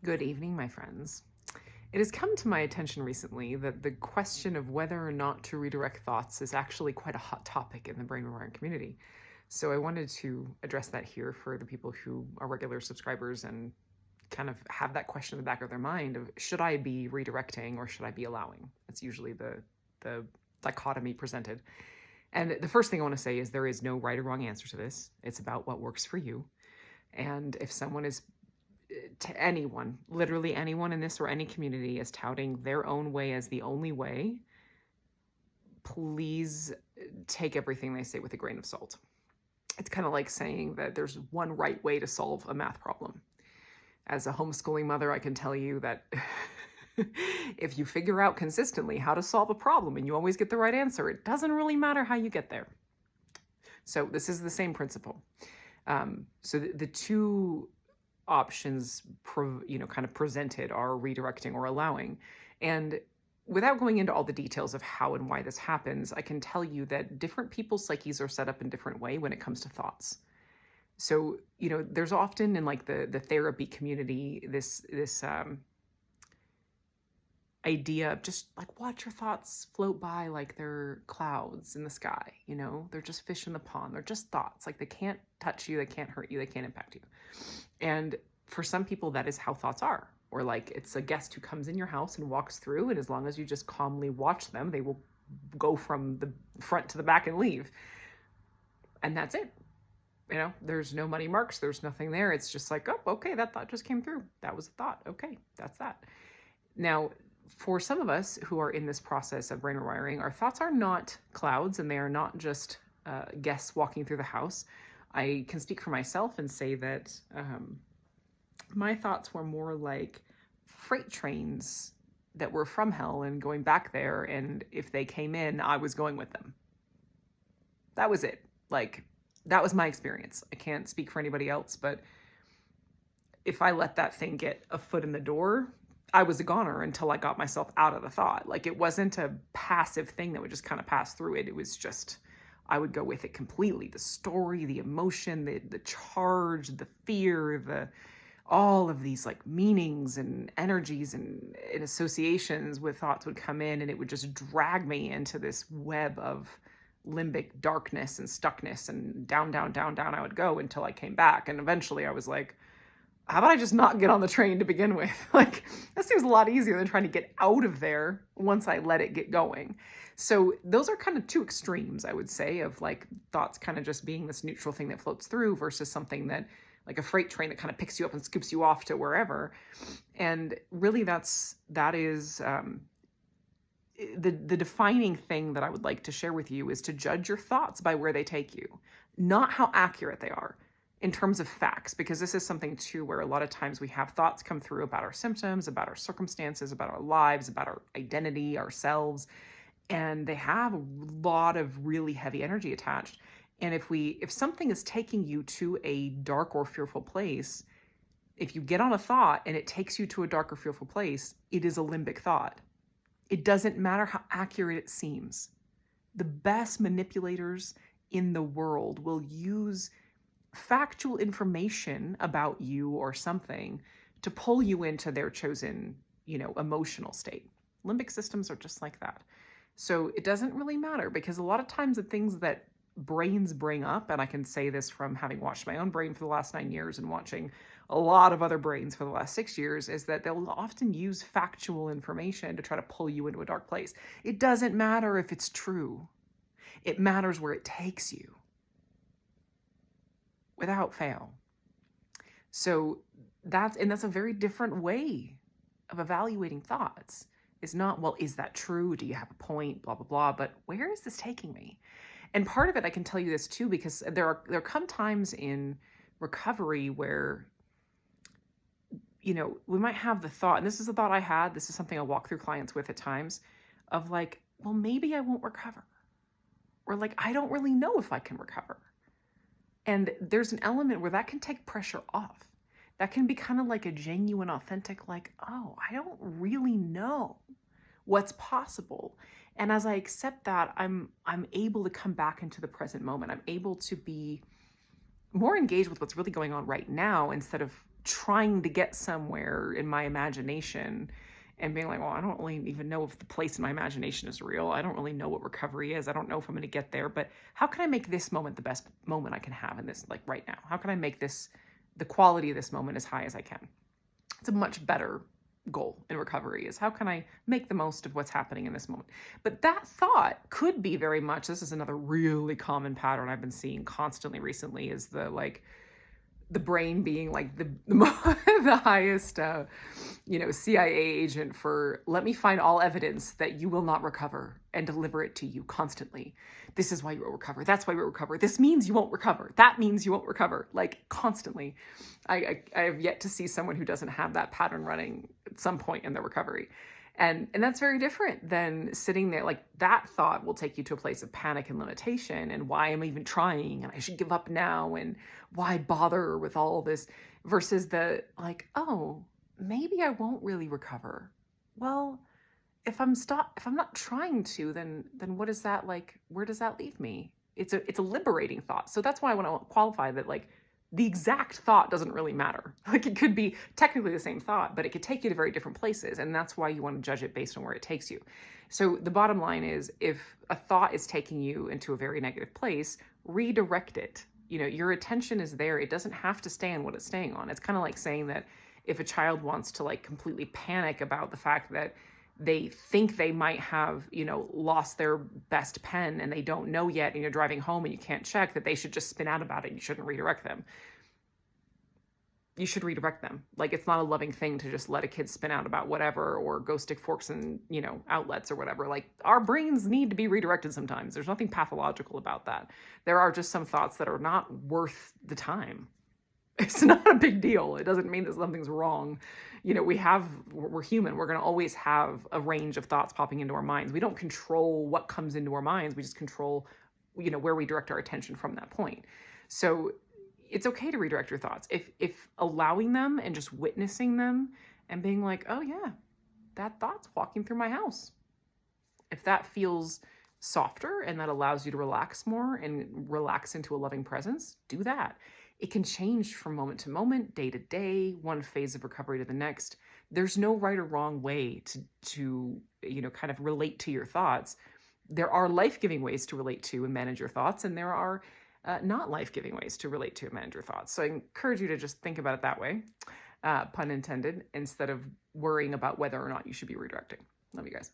Good evening, my friends. It has come to my attention recently that the question of whether or not to redirect thoughts is actually quite a hot topic in the brain rewiring community. So I wanted to address that here for the people who are regular subscribers and kind of have that question in the back of their mind of should I be redirecting or should I be allowing? That's usually the dichotomy presented. And the first thing I want to say is there is no right or wrong answer to this. It's about what works for you. And if someone is to anyone, literally anyone in this or any community is touting their own way as the only way, please take everything they say with a grain of salt. It's kind of like saying that there's one right way to solve a math problem. As a homeschooling mother, I can tell you that if you figure out consistently how to solve a problem and you always get the right answer, it doesn't really matter how you get there. So this is the same principle. So the two options kind of presented are redirecting or allowing. And without going into all the details of how and why this happens, I can tell you that different people's psyches are set up in different way when it comes to thoughts. So, there's often in like the therapy community, this idea of just like watch your thoughts float by like they're clouds in the sky. They're just fish in the pond. They're just thoughts. Like they can't touch you, they can't hurt you, they can't impact you. And for some people, that is how thoughts are. Or like it's a guest who comes in your house and walks through, and as long as you just calmly watch them, they will go from the front to the back and leave. And that's it. There's no muddy marks. There's nothing there. It's just like, oh, okay, that thought just came through. That was a thought. Okay, that's that. Now, for some of us who are in this process of brain rewiring, our thoughts are not clouds and they are not just guests walking through the house. I can speak for myself and say that my thoughts were more like freight trains that were from hell and going back there. And if they came in, I was going with them. That was it. Like, that was my experience. I can't speak for anybody else, but if I let that thing get a foot in the door, I was a goner until I got myself out of the thought. Like it wasn't a passive thing that would just kind of pass through it. It was just, I would go with it completely. The story, the emotion, the charge, the fear, all of these like meanings and energies and associations with thoughts would come in, and it would just drag me into this web of limbic darkness and stuckness, and down, down, down, down I would go until I came back. And eventually I was like, how about I just not get on the train to begin with? Like, that seems a lot easier than trying to get out of there once I let it get going. So those are kind of two extremes, I would say, of like thoughts kind of just being this neutral thing that floats through versus something that like a freight train that kind of picks you up and scoops you off to wherever. And really that is the defining thing that I would like to share with you is to judge your thoughts by where they take you, not how accurate they are in terms of facts, because this is something too where a lot of times we have thoughts come through about our symptoms, about our circumstances, about our lives, about our identity, ourselves, and they have a lot of really heavy energy attached. And if something is taking you to a dark or fearful place, if you get on a thought and it takes you to a dark or fearful place, it is a limbic thought. It doesn't matter how accurate it seems. The best manipulators in the world will use factual information about you or something to pull you into their chosen, emotional state. Limbic systems are just like that. So it doesn't really matter, because a lot of times the things that brains bring up, and I can say this from having watched my own brain for the last 9 years and watching a lot of other brains for the last 6 years, is that they'll often use factual information to try to pull you into a dark place. It doesn't matter if it's true. It matters where it takes you. Without fail. So that's a very different way of evaluating thoughts. It's not, well, is that true? Do you have a point? Blah, blah, blah. But where is this taking me? And part of it, I can tell you this too, because there come times in recovery where, we might have the thought, and this is a thought I had, this is something I walk through clients with at times, of like, well, maybe I won't recover. Or like, I don't really know if I can recover. And there's an element where that can take pressure off. That can be kind of like a genuine, authentic, like, oh, I don't really know what's possible. And as I accept that, I'm able to come back into the present moment. I'm able to be more engaged with what's really going on right now instead of trying to get somewhere in my imagination and being like, well, I don't really even know if the place in my imagination is real. I don't really know what recovery is. I don't know if I'm going to get there, but how can I make this moment the best moment I can have in this, like right now? How can I make this, the quality of this moment as high as I can? It's a much better goal in recovery, is how can I make the most of what's happening in this moment? But that thought could be very much, this is another really common pattern I've been seeing constantly recently, is the brain being like the highest, CIA agent for, let me find all evidence that you will not recover and deliver it to you constantly. This is why you won't recover. That's why you won't recover. This means you won't recover. That means you won't recover. Like constantly. I have yet to see someone who doesn't have that pattern running at some point in their recovery. And that's very different than sitting there. Like that thought will take you to a place of panic and limitation, and why I'm even trying, and I should give up now, and why bother with all this, versus the like, oh, maybe I won't really recover. Well, if I'm not trying to, then what is that like? Where does that leave me? It's a liberating thought. So that's why I want to qualify that, like, the exact thought doesn't really matter. Like it could be technically the same thought, but it could take you to very different places. And that's why you want to judge it based on where it takes you. So the bottom line is, if a thought is taking you into a very negative place, redirect it. Your attention is there. It doesn't have to stay on what it's staying on. It's kind of like saying that if a child wants to like completely panic about the fact that they think they might have, lost their best pen and they don't know yet, and you're driving home and you can't check, that they should just spin out about it. You shouldn't redirect them. You should redirect them. Like, it's not a loving thing to just let a kid spin out about whatever, or go stick forks in, outlets or whatever. Like, our brains need to be redirected sometimes. There's nothing pathological about that. There are just some thoughts that are not worth the time. It's not a big deal. It doesn't mean that something's wrong. We're human. We're going to always have a range of thoughts popping into our minds. We don't control what comes into our minds. We just control, where we direct our attention from that point. So it's okay to redirect your thoughts. If allowing them and just witnessing them and being like, oh yeah, that thought's walking through my house. If that feels softer and that allows you to relax more and relax into a loving presence, do that. It can change from moment to moment, day to day, one phase of recovery to the next. There's no right or wrong way to kind of relate to your thoughts. There are life-giving ways to relate to and manage your thoughts, and there are not life-giving ways to relate to and manage your thoughts. So I encourage you to just think about it that way, pun intended, instead of worrying about whether or not you should be redirecting. Love you guys.